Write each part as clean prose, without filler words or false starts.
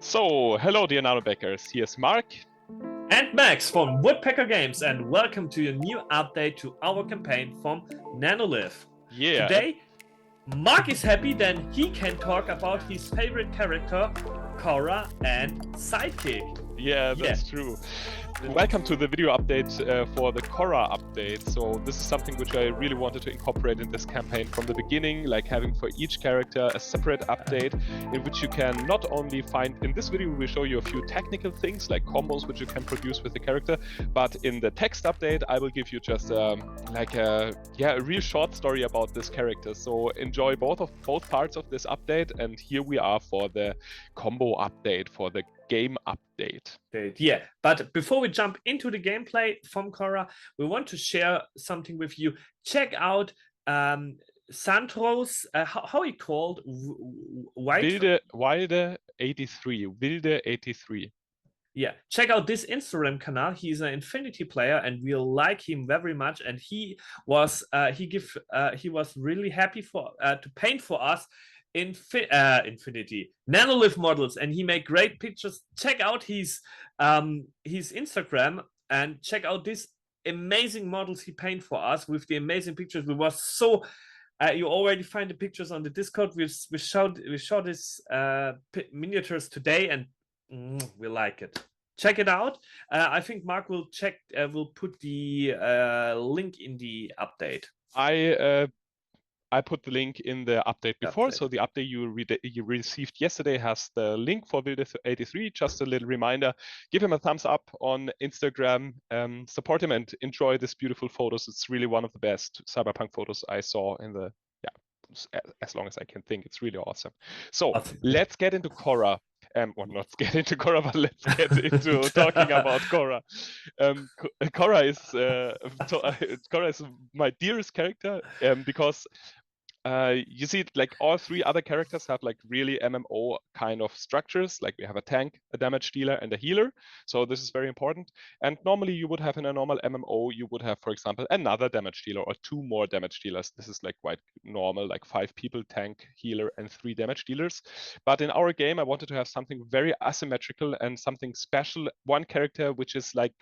So, hello dear Nanobackers, here's Mark. And Max from Woodpecker Games, and welcome to a new update to our campaign from Nanolive. Yeah. Today, Mark is happy that he can talk about his favorite character, Cora, and Sidekick. Yeah, that's true. Welcome to the video update for the Cora update. So this is something which I really wanted to incorporate in this campaign from the beginning, like having for each character a separate update in which you can not only find, in this video we will show you a few technical things like combos which you can produce with the character, but in the text update I will give you just a real short story about this character. So enjoy both parts of this update, and here we are for the combo update, for the game update. Yeah, but before we jump into the gameplay from Cora, we want to share something with you. Check out Sandro's, how he called? Wilde 83. Wilde 83. Yeah, check out this Instagram channel. He's an Infinity player, and we like him very much. And he was really happy to paint for us Infinity Nanolive models, and he made great pictures. Check out his Instagram and check out this amazing models he paint for us with the amazing pictures. We was so you already find the pictures on the Discord. We showed his miniatures today, and we like it. Check it out. I think Mark will put the link in the update. I put the link in the update before, so the update you received yesterday has the link for Builder 83. Just a little reminder, give him a thumbs up on Instagram, support him and enjoy these beautiful photos. It's really one of the best cyberpunk photos I saw in the, as long as I can think. It's really awesome. So let's get into Cora. Well, not get into Cora, but let's get into talking about Cora. Cora is my dearest character because you see, like, all three other characters have like really MMO kind of structures. Like we have a tank, a damage dealer, and a healer. So this is very important. And normally you would have in a normal MMO, you would have, for example, another damage dealer or two more damage dealers. This is like quite normal, like 5 people, tank, healer, and 3 damage dealers. But in our game, I wanted to have something very asymmetrical and something special. One character which is like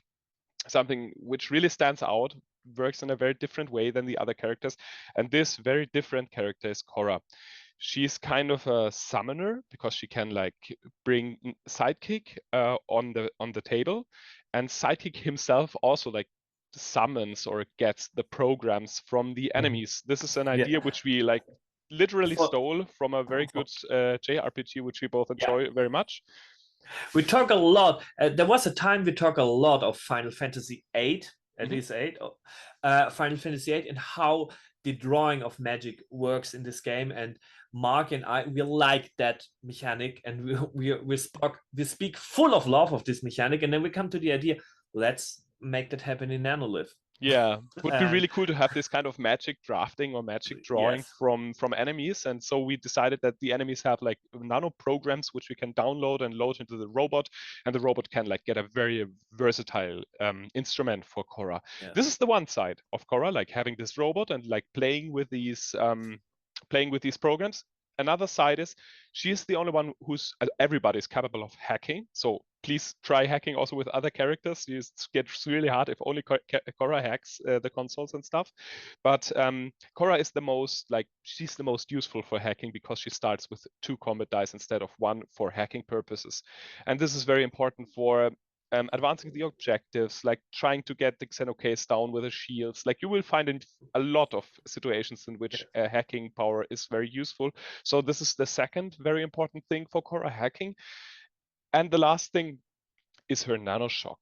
something which really stands out, works in a very different way than the other characters, and this very different character is Cora. She's kind of a summoner because she can like bring Sidekick on the table, and Sidekick himself also like summons or gets the programs from the enemies. This is an idea which we like literally stole from a very good JRPG which we both enjoy very much. We talk a lot. There was a time we talk a lot of Final Fantasy VIII, at least 8, Final Fantasy VIII, and how the drawing of magic works in this game. And Mark and I, we like that mechanic, and we speak full of love of this mechanic. And then we come to the idea, let's make that happen in Nanolive. Yeah, it would be really cool to have this kind of magic drafting or magic drawing from enemies. And so we decided that the enemies have like nano programs which we can download and load into the robot, and the robot can like get a very versatile instrument for Cora. This is the one side of Cora, like having this robot and like playing with these programs. Another side is she is the only one who's everybody's capable of hacking. So please try hacking also with other characters. It gets really hard if only Cora hacks the consoles and stuff. But Cora is she's the most useful for hacking because she starts with 2 combat dice instead of 1 for hacking purposes. And this is very important for advancing the objectives, like trying to get the Xenocase down with the shields. Like you will find in a lot of situations in which hacking power is very useful. So this is the second very important thing for Cora, hacking. And the last thing is her nanoshock.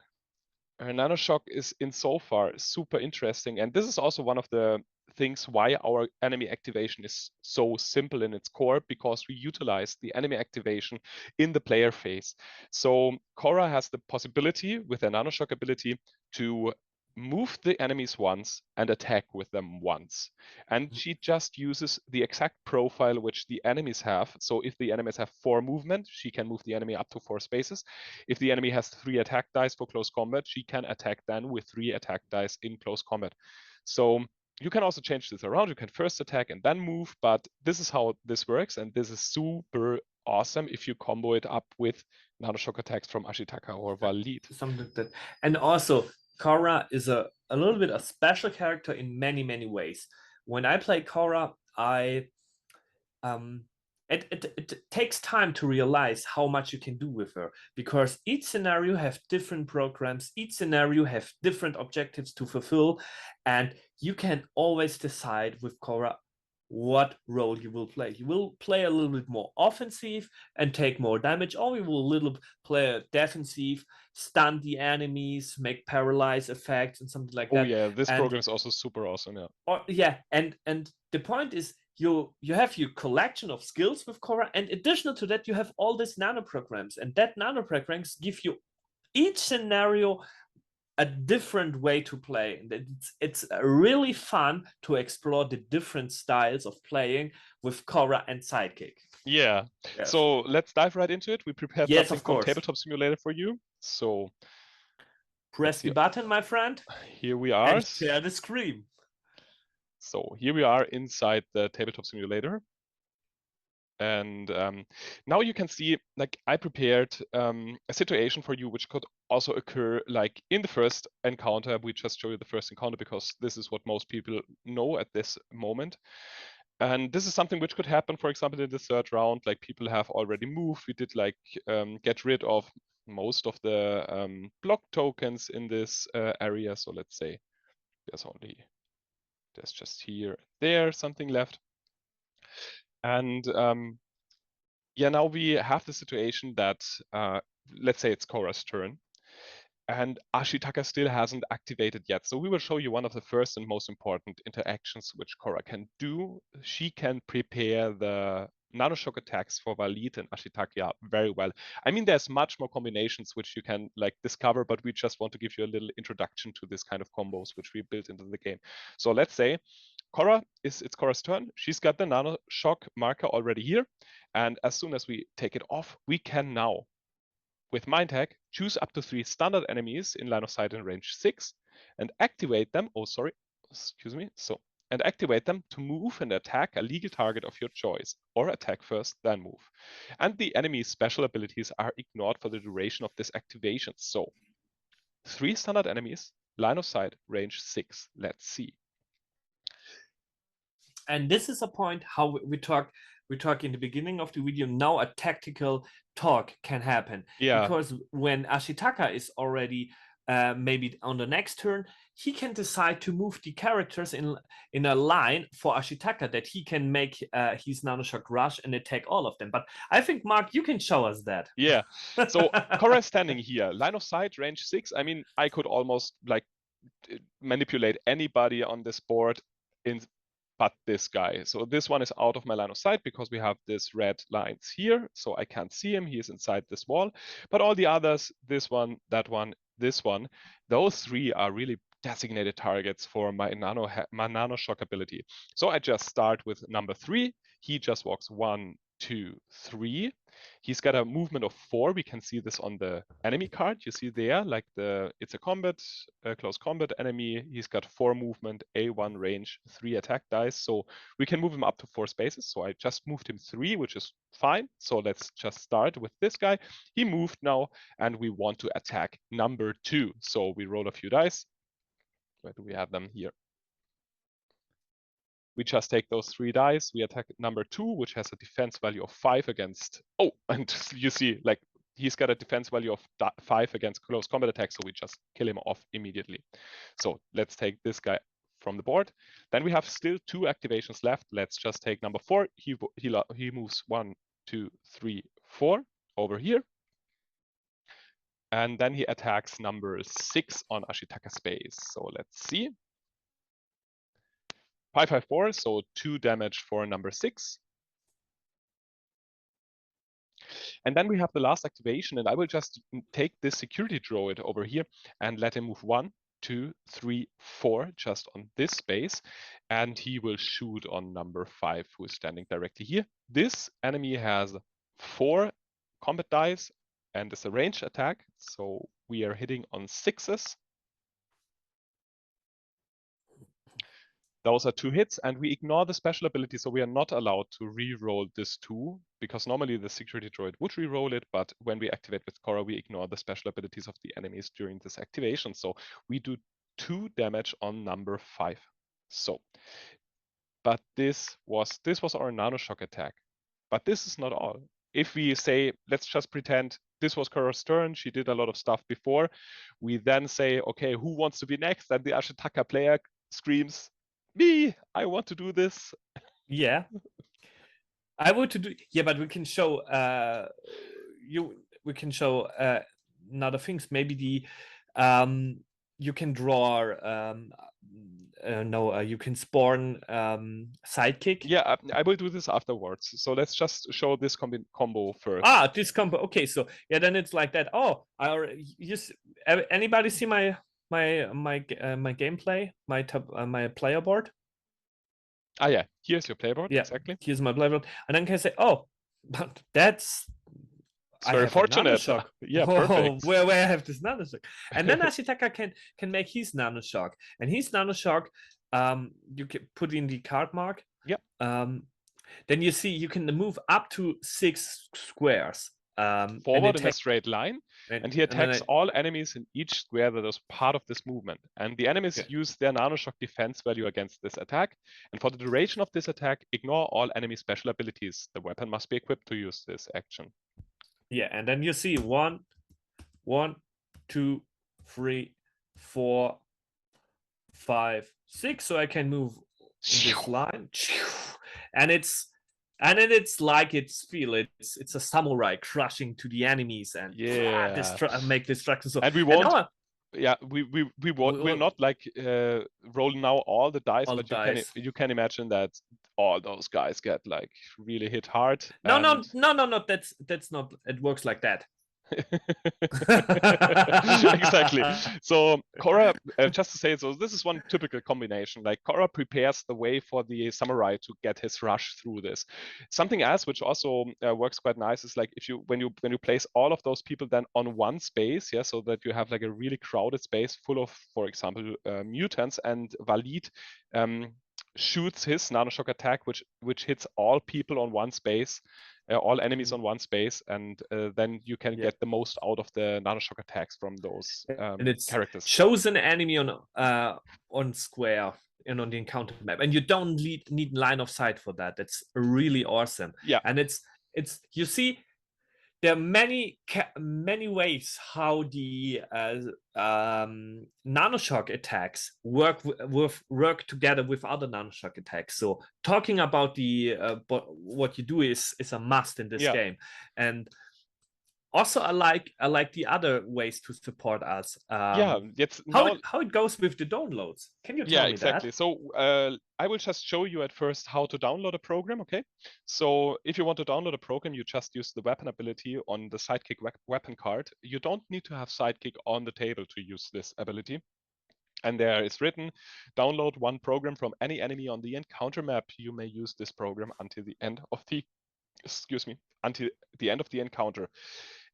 Her nanoshock is insofar super interesting. And this is also one of the things why our enemy activation is so simple in its core, because we utilize the enemy activation in the player phase. So Cora has the possibility with her nanoshock ability to move the enemies once and attack with them once. And she just uses the exact profile which the enemies have. So if the enemies have 4 movement, she can move the enemy up to 4 spaces. If the enemy has 3 attack dice for close combat, she can attack then with 3 attack dice in close combat. So you can also change this around. You can first attack and then move, but this is how this works, and this is super awesome if you combo it up with nanoshock attacks from Ashitaka or Valid. Something like that. And also, Cora is a little bit a special character in many ways. When I play Cora, it takes time to realize how much you can do with her, because each scenario have different programs, each scenario have different objectives to fulfill, and you can always decide with Cora what role you will play. You will play a little bit more offensive and take more damage, or you will play a defensive, stun the enemies, make paralyze effects and something like that. Oh yeah, this program is also super awesome. And the point is, you have your collection of skills with Cora, and additional to that, you have all these nano programs, and that nano programs give you each scenario a different way to play. And it's really fun to explore the different styles of playing with Cora and Sidekick. Yeah. Yes. So let's dive right into it. We prepared something from Tabletop Simulator for you. So press the button, my friend. Here we are. And share the screen. So here we are inside the Tabletop Simulator. And now you can see, like, I prepared a situation for you which could also occur like in the first encounter. We just show you the first encounter because this is what most people know at this moment. And this is something which could happen, for example, in the third round, like people have already moved. We did like get rid of most of the block tokens in this area. So let's say there's just here, there, something left. And yeah, now we have the situation that, let's say it's Cora's turn, and Ashitaka still hasn't activated yet. So we will show you one of the first and most important interactions which Cora can do. She can prepare the nanoshock attacks for Valid and Ashitaka very well. I mean, there's much more combinations which you can like discover, but we just want to give you a little introduction to this kind of combos which we built into the game. So let's say it's Cora's turn. She's got the nanoshock marker already here. And as soon as we take it off, we can now, with Mind Hack, choose up to 3 standard enemies in line of sight in range 6 and activate them. And activate them to move and attack a legal target of your choice, or attack first, then move. And the enemy's special abilities are ignored for the duration of this activation. So 3 standard enemies, line of sight, range 6. Let's see. And this is a point how we talk in the beginning of the video. Now a tactical talk can happen. Yeah. Because when Ashitaka is already maybe on the next turn, he can decide to move the characters in a line for Ashitaka, that he can make his nanoshock rush and attack all of them. But I think, Mark, you can show us that. Yeah. So Cora standing here, line of sight, range 6. I mean, I could almost like manipulate anybody on this board but this guy. So this one is out of my line of sight because we have this red lines here. So I can't see him. He is inside this wall. But all the others, this one, that one, this one, those 3 are really designated targets for my nanoshock ability. So I just start with number 3. He just walks 1, 2, 3. He's got a movement of 4. We can see this on the enemy card. You see there, like it's a close combat enemy. He's got 4 movement, A1 range, 3 attack dice. So we can move him up to 4 spaces. So I just moved him 3, which is fine. So let's just start with this guy. He moved now, and we want to attack number 2. So we roll a few dice. Where do we have them? Here. We just take those 3 dice. We attack number 2, which has a defense value of 5 against. Oh, and you see, like, he's got a defense value of 5 against close combat attacks, so we just kill him off immediately. So let's take this guy from the board. Then we have still 2 activations left. Let's just take number 4. He moves 1, 2, 3, 4 over here. And then he attacks number 6 on Ashitaka space. So let's see. 554, so 2 damage for number 6. And then we have the last activation, and I will just take this security droid over here and let him move 1, 2, 3, 4, just on this space, and he will shoot on number 5, who is standing directly here. This enemy has 4 combat dice, and it's a ranged attack, so we are hitting on 6s. Those are 2 hits, and we ignore the special ability, so we are not allowed to re-roll this 2, because normally the security droid would re-roll it, but when we activate with Cora, we ignore the special abilities of the enemies during this activation. So we do 2 damage on number 5. So, but this was our nanoshock attack. But this is not all. If we say, let's just pretend this was Cora's turn, she did a lot of stuff before, we then say, okay, who wants to be next? And the Ashitaka player screams, me, I want to do this. Yeah, I would to do. Yeah, but we can show we can show other things. Maybe the you can draw you can spawn sidekick. Yeah, I will do this afterwards. So let's just show this combo first. This combo. Okay, so yeah, then it's like that. Oh, I already anybody see my gameplay, my player board? Yeah, here's your playboard. Yeah, exactly. Here's my player board, and then can I say, oh, but that's very fortunate. Yeah, perfect. Where I have this nanoshock, and then Ashitaka can make his nanoshock, and his nanoshock, you can put in the card mark. Yeah. Then you see you can move up to 6 squares. Forward in a straight line, and he attacks all enemies in each square that is part of this movement. And the enemies use their nanoshock defense value against this attack. And for the duration of this attack, ignore all enemy special abilities. The weapon must be equipped to use this action. Yeah, and then you see 1, 2, 3, 4, 5, 6. So I can move in this line, and it's like it's a samurai crushing to the enemies and make destruction. So and we won't. We're not like rolling now all the dice, but you can imagine that all those guys get like really hit hard. No, that's not. It works like that. Exactly. So Cora, just to say, so this is one typical combination. Like Cora prepares the way for the samurai to get his rush through this. Something else which also works quite nice is like when you place all of those people then on one space, yeah, so that you have like a really crowded space full of, for example, mutants, and Valid shoots his nanoshock attack, which hits all people on one space. All enemies on one space, and then you can get the most out of the nanoshock attacks from those and it's characters. Shows an enemy on square and on the encounter map, and you don't need line of sight for that. That's really awesome. Yeah, and it's you see, there are many ways how the nanoshock attacks work together with other nanoshock attacks. So talking about the what you do is a must in this game. And also I like the other ways to support us. How it goes with the downloads. Can you tell me exactly. that? So I will just show you at first how to download a program, okay? So if you want to download a program, you just use the weapon ability on the Sidekick weapon card. You don't need to have Sidekick on the table to use this ability. And there is written, download one program from any enemy on the encounter map. You may use this program until the end of the, until the end of the encounter.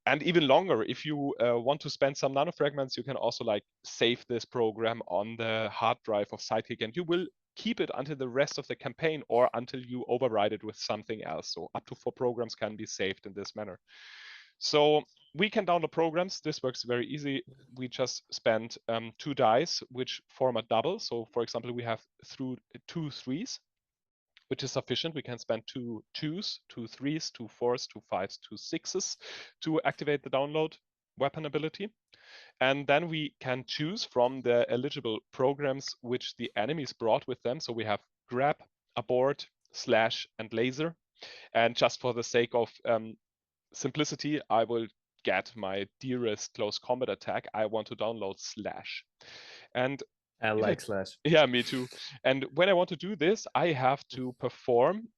And even longer, if you want to spend some nanofragments, you can also like save this program on the hard drive of Sidekick, and you will keep it until the rest of the campaign or until you override it with something else. So up to 4 programs can be saved in this manner. So we can download programs. This works very easy. We just spend 2 dice, which form a double. So for example, we have 2 3s, which is sufficient. We can spend 2 2s, 2 3s, 2 4s, 2 5s, 2 6s to activate the download weapon ability. And then we can choose from the eligible programs which the enemies brought with them. So we have grab, abort, slash, and laser. And just for the sake of simplicity, I will get my dearest close combat attack. I want to download slash. And I like slash. Yeah, me too. And when I want to do this, I have to perform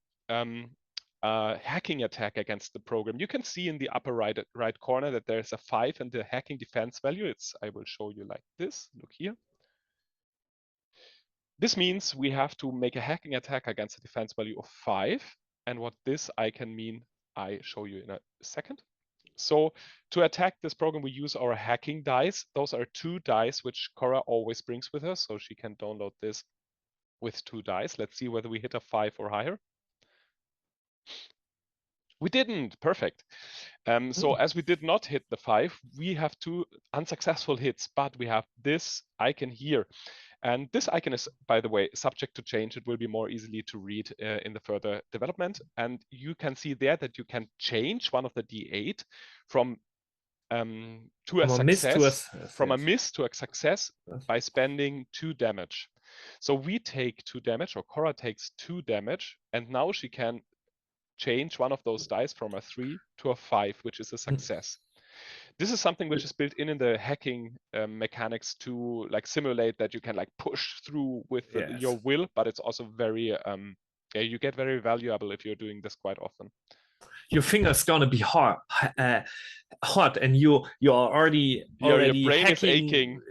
a hacking attack against the program. You can see in the upper right corner that there's a 5 and the hacking defense value. I will show you like this. Look here. This means we have to make a hacking attack against a defense value of 5. And what this I can mean, I show you in a second. So to attack this program, we use our hacking dice. Those are 2 dice which Cora always brings with her, so she can download this with 2 dice. Let's see whether we hit a 5 or higher. We didn't. Perfect. So as we did not hit the 5, we have 2 unsuccessful hits, but we have this icon here. And this icon is, by the way, subject to change. It will be more easily to read in the further development. And you can see there that you can change one of the D8 from to a success, from a miss to a success by spending 2 damage. So we take 2 damage, or Cora takes 2 damage, and now she can change one of those dice from a 3 to a 5, which is a success. This is something which is built in the hacking mechanics to like simulate that you can like push through with your will, but it's also very you get very valuable if you're doing this quite often. Your finger's gonna be hot, and you are already your brain hacking, is aching,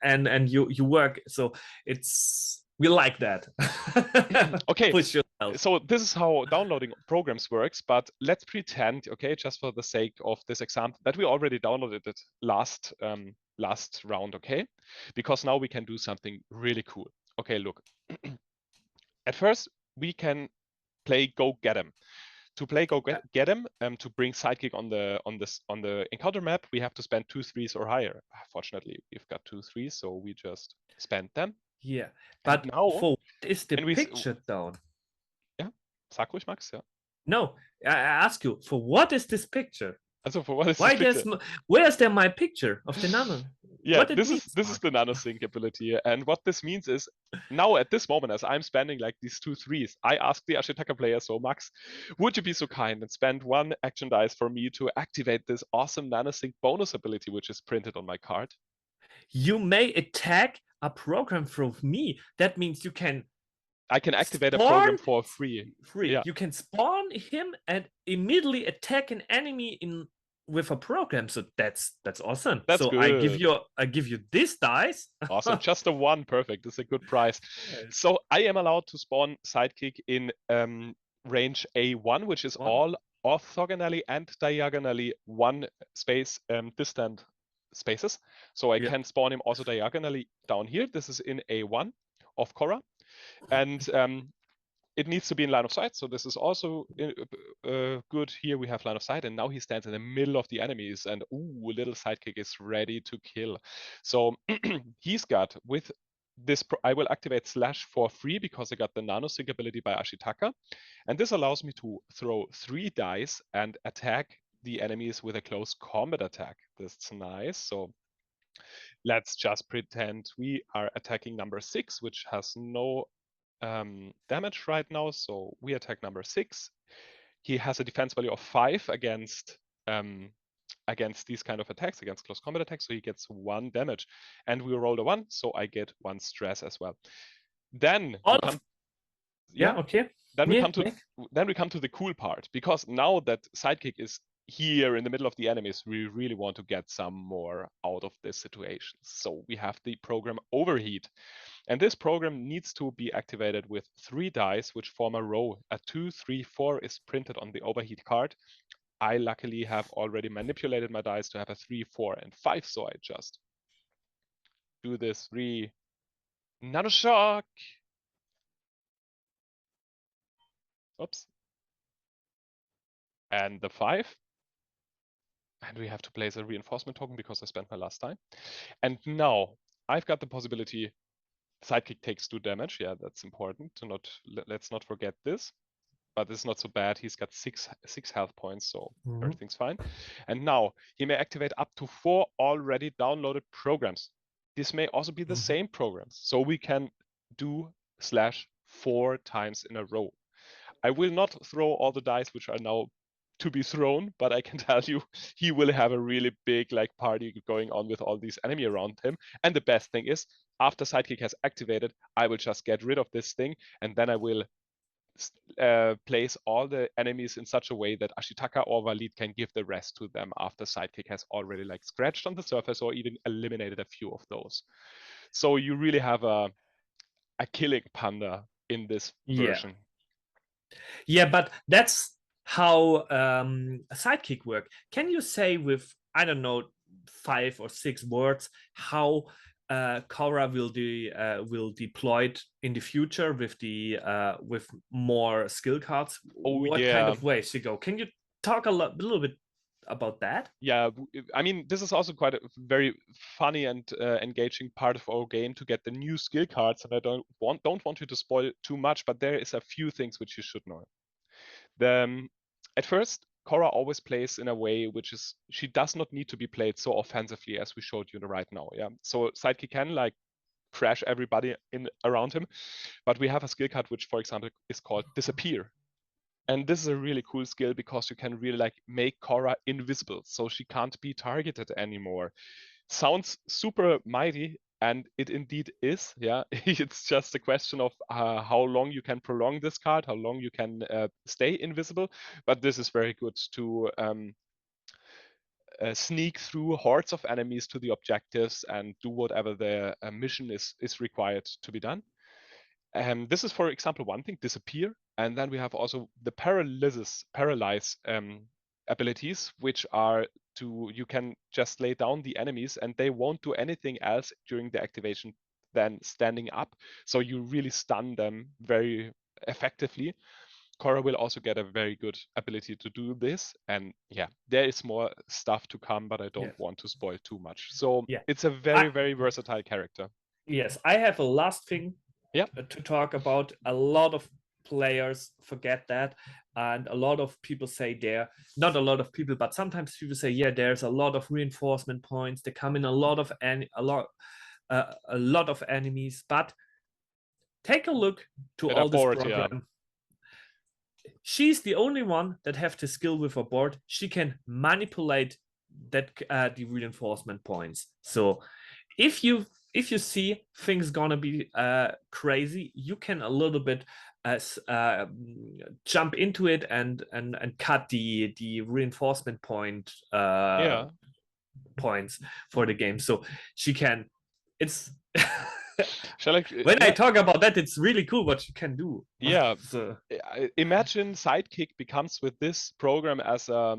and you work. So we like that. Okay, so this is how downloading programs works, but let's pretend, okay, just for the sake of this example, that we already downloaded it last round, okay? Because now we can do something really cool. Okay, look. At first, we can play Go Get 'em. To play Go Get 'em, to bring Sidekick on the encounter map, we have to spend 2 3s or higher. Fortunately, we've got 2 3s, so we just spend them. Yeah, but now, for what is the picture down? Yeah, sag ruhig, Max. Yeah. No, I ask you, for what is this picture? Also, for what is this picture? Where's there my picture of the nano? Yeah, this is the nanosync ability, and what this means is now at this moment, as I'm spending like these 2 3s, I ask the Ashitaka player, so Max, would you be so kind and spend 1 action dice for me to activate this awesome nanosync bonus ability which is printed on my card? You may attack a program from me. That means you can. I can activate a program for free. Yeah. You can spawn him and immediately attack an enemy with a program. So that's awesome. That's so good. I give you this dice. Awesome. Just a 1. Perfect. It's a good price. So I am allowed to spawn Sidekick in range A1, which is all orthogonally and diagonally 1 space distant spaces. So I can spawn him also diagonally down here. This is in A1 of Cora. And it needs to be in line of sight. So this is also good. Here we have line of sight, and now he stands in the middle of the enemies, and little Sidekick is ready to kill. So he's got, with this, I will activate slash for free because I got the nanosync ability by Ashitaka. And this allows me to throw 3 dice and attack the enemies with a close combat attack. That's nice. So let's just pretend we are attacking number 6, which has no damage right now. So we attack number 6. He has a defense value of 5 against these kind of attacks, against close combat attacks. So he gets 1 damage, and we rolled a 1, so I get 1 stress as well. Then Then we come to the cool part, because now that Sidekick is here in the middle of the enemies, we really want to get some more out of this situation. So we have the program Overheat. And this program needs to be activated with 3 dice, which form a row. A 2, 3, 4 is printed on the Overheat card. I luckily have already manipulated my dice to have a 3, 4, and 5, so I just do this 3. Nanoshock! Oops. And the 5. And we have to place a reinforcement token because I spent my last time. And now I've got the possibility. Sidekick takes 2 damage. Yeah, that's important to let's not forget this. But it's not so bad. He's got 6 health points, so everything's fine. And now he may activate up to 4 already downloaded programs. This may also be the same programs, so we can do slash 4 times in a row. I will not throw all the dice which are now to be thrown, but I can tell you he will have a really big like party going on with all these enemy around him. And the best thing is, after Sidekick has activated, I will just get rid of this thing, and then I will place all the enemies in such a way that Ashitaka or Valid can give the rest to them after Sidekick has already like scratched on the surface or even eliminated a few of those. So you really have a killing panda in this version. Yeah, but that's how Sidekick work. Can you say with, I don't know, 5 or 6 words how Cora will deployed in the future with with more skill cards. Oh What kind yeah. of way she go? Can you talk a little bit about that? Yeah, I mean, this is also quite a very funny and engaging part of our game to get the new skill cards, and I don't want you to spoil too much, but there is a few things which you should know. At first, Cora always plays in a way which is she does not need to be played so offensively as we showed you right now. Yeah, so Sidekick can like crash everybody in around him, but we have a skill card which, for example, is called Disappear. And this is a really cool skill because you can really like make Cora invisible, so she can't be targeted anymore. Sounds super mighty, and it indeed is. Yeah, it's just a question of how long you can prolong this card, how long you can stay invisible. But this is very good to sneak through hordes of enemies to the objectives and do whatever the mission is required to be done. This is, for example, one thing, Disappear. And then we have also the Paralyze abilities, which are you can just lay down the enemies and they won't do anything else during the activation than standing up. So you really stun them very effectively. Cora will also get a very good ability to do this. And yeah, there is more stuff to come, but I don't want to spoil too much. So Yeah, it's a very, very versatile character. Yes, I have a last thing to talk about. A lot of players forget that, and a lot of people say not a lot of people, but sometimes people say, yeah, there's a lot of reinforcement points. They come in a lot of enemies, but take a look to all this program. She's the only one that have the skill with her board. She can manipulate that the reinforcement points. So if you see things gonna be crazy, you can a little bit jump into it and cut the reinforcement point points for the game. So she can. It's when I talk about that, it's really cool what you can do. Yeah. So, imagine Sidekick becomes with this program as a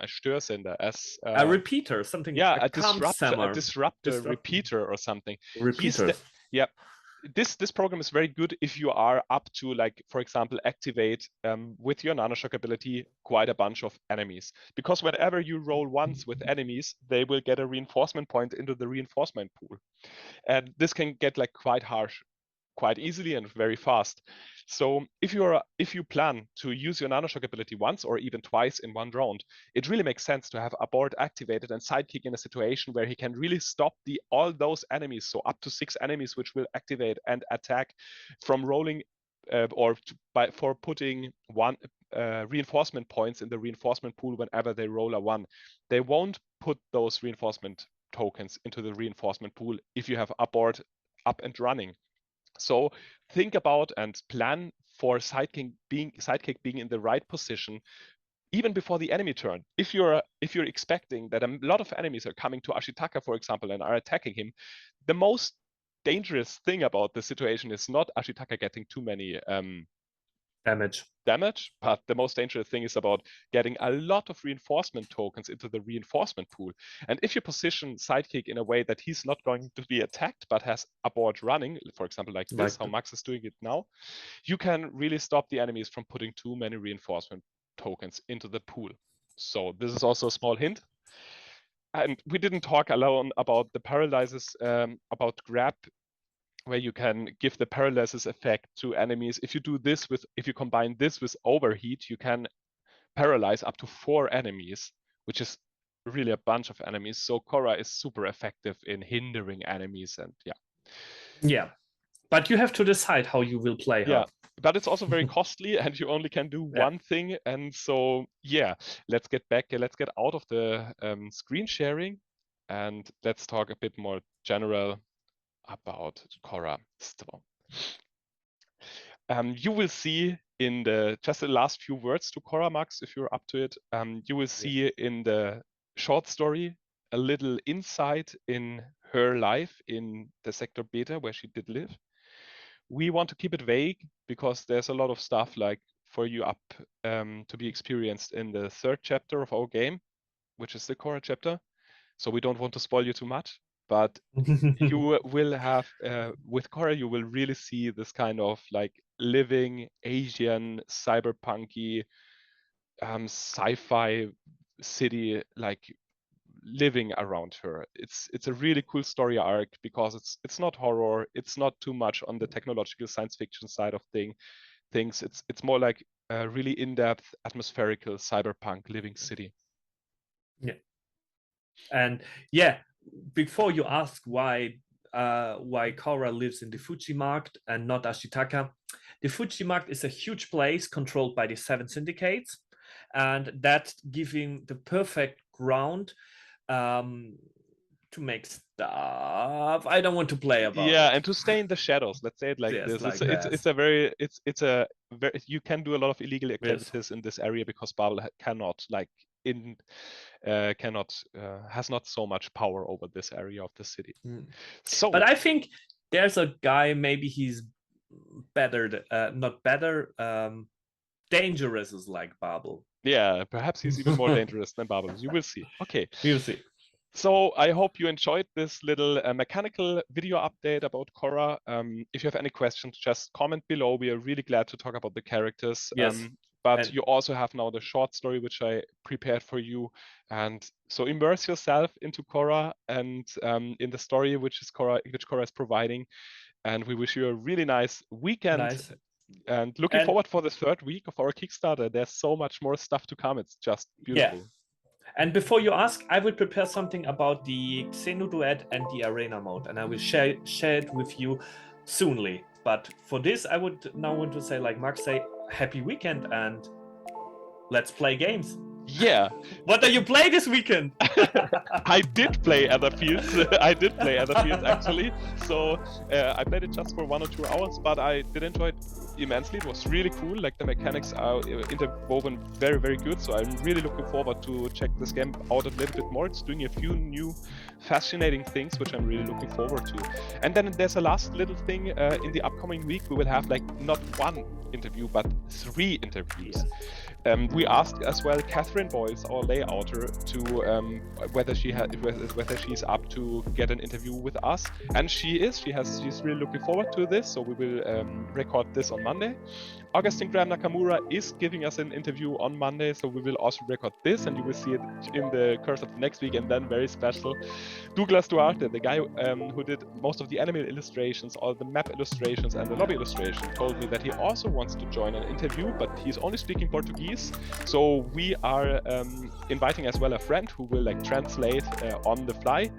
Störsender, as a repeater, something. Yeah, a disruptor repeater or something. Repeater. This program is very good if you are up to, like, for example, activate with your nanoshock ability quite a bunch of enemies, because whenever you roll once with enemies, they will get a reinforcement point into the reinforcement pool, and this can get like quite harsh quite easily and very fast. So if you plan to use your nanoshock ability once or even twice in one round, it really makes sense to have a board activated and Sidekick in a situation where he can really stop all those enemies, so up to 6 enemies which will activate and attack, from rolling for putting one reinforcement points in the reinforcement pool whenever they roll a 1. They won't put those reinforcement tokens into the reinforcement pool if you have a board up and running. So think about and plan for Sidekick being in the right position even before the enemy turn. If you're expecting that a lot of enemies are coming to Ashitaka, for example, and are attacking him, the most dangerous thing about the situation is not Ashitaka getting too many damage, but the most dangerous thing is about getting a lot of reinforcement tokens into the reinforcement pool. And if you position Sidekick in a way that he's not going to be attacked but has a board running, for example, like this, how Max is doing it now, you can really stop the enemies from putting too many reinforcement tokens into the pool. So this is also a small hint. And we didn't talk alone about the paralyzes, about grab, where you can give the paralysis effect to enemies. If you combine this with overheat, you can paralyze up to 4 enemies, which is really a bunch of enemies. So Cora is super effective in hindering enemies, and yeah, but you have to decide how you will play her. Yeah, but it's also very costly, and you only can do one thing. And so let's get out of the screen sharing, and let's talk a bit more general about Cora still. You will see in just the last few words to Cora, Max, if you're up to it, you will see in the short story a little insight in her life in the sector beta where she did live. We want to keep it vague because there's a lot of stuff like for you up to be experienced in the 3rd chapter of our game, which is the Cora chapter. So we don't want to spoil you too much. but you will have with Cora, you will really see this kind of like living Asian cyberpunky sci-fi city, like living around her. It's a really cool story arc because it's not horror, it's not too much on the technological science fiction side of things. It's more like a really in-depth atmospherical cyberpunk living city. Yeah. And yeah, before you ask why Cora lives in the Fuji Market and not Ashitaka, the Fuji Market is a huge place controlled by the 7 syndicates, and that giving the perfect ground to make stuff I don't want to play about. Yeah, and to stay in the shadows. Let's say it like this. It's a very you can do a lot of illegal activities in this area because Babel cannot has not so much power over this area of the city. So, but I think there's a guy, maybe he's better, not better, dangerous is like Babel. Yeah, perhaps he's even more dangerous than Babel. You will see. Okay. We'll see. So I hope you enjoyed this little mechanical video update about Cora. If you have any questions, just comment below. We are really glad to talk about the characters. Yes. But you also have now the short story, which I prepared for you. And so immerse yourself into Cora and in the story which Cora is providing. And we wish you a really nice weekend. Nice. And looking forward for the 3rd week of our Kickstarter. There's so much more stuff to come. It's just beautiful. Yeah. And before you ask, I will prepare something about the Xenu Duet and the Arena mode, and I will share it with you soonly. But for this, I would now want to say, like Mark say, happy weekend and let's play games. Yeah. What do you play this weekend? I did play other fields. Actually. So I played it just for 1 or 2 hours, but I did enjoy it immensely. It was really cool. Like the mechanics are interwoven very, very good. So I'm really looking forward to check this game out a little bit more. It's doing a few new fascinating things, which I'm really looking forward to. And then there's a last little thing in the upcoming week. We will have like not 1 interview, but 3 interviews. Yes. We asked as well Catherine Boyles, our layouter, to whether she's up to get an interview with us, and she is. She's really looking forward to this. So we will record this on Monday. Augustin Graham Nakamura is giving us an interview on Monday, so we will also record this, and you will see it in the course of the next week. And then very special, Douglas Duarte, the guy who did most of the anime illustrations, all the map illustrations, and the lobby illustration, told me that he also wants to join an interview, but he's only speaking Portuguese. So we are inviting as well a friend who will like translate on the fly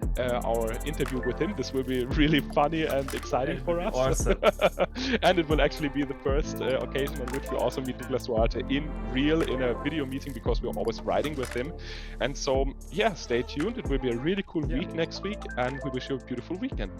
our interview with him. This will be really funny and exciting for us. Awesome. And it will actually be the first occasion on which we also meet Douglas Duarte in real, in a video meeting, because we're always riding with him. And so, yeah, stay tuned. It will be a really cool week next week, and we wish you a beautiful weekend.